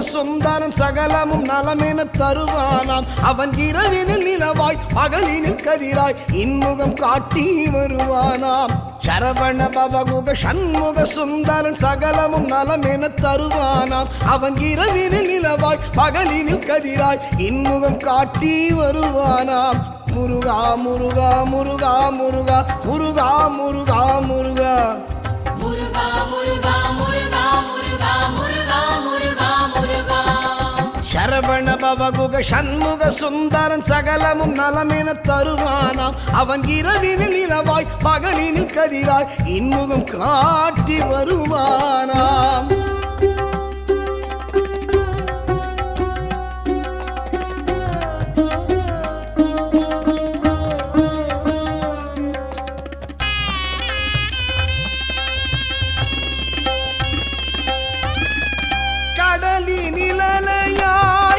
சுந்தரன் சகலமும் நலமென தருவானாம். அவன் இரவினில் நிலவாய் பகலினில் கதிராய் இன்முகம் காட்டி வருவானாம். சரவண பவகுக சண்முக சுந்தரன் சகலமும் நலமென தருவானாம். அவன் இரவினில் நிலவாய் பகலினில் கதிராய் இன்முகம் காட்டி வருவானாம். முருகா முருகா முருகா முருகா முருகா முருகா முருகா முருகா முருகா முருகா முருகா முருகா முருகா முருகா. சரவண பவகுக சண்முக சுந்தரன் சகலமும் நலமென தருவானாம். அவன் இரவினில் நிலவாய் பகலினில் கதிராய் இன்முகம் காட்டி வருவானாம். கடலினில்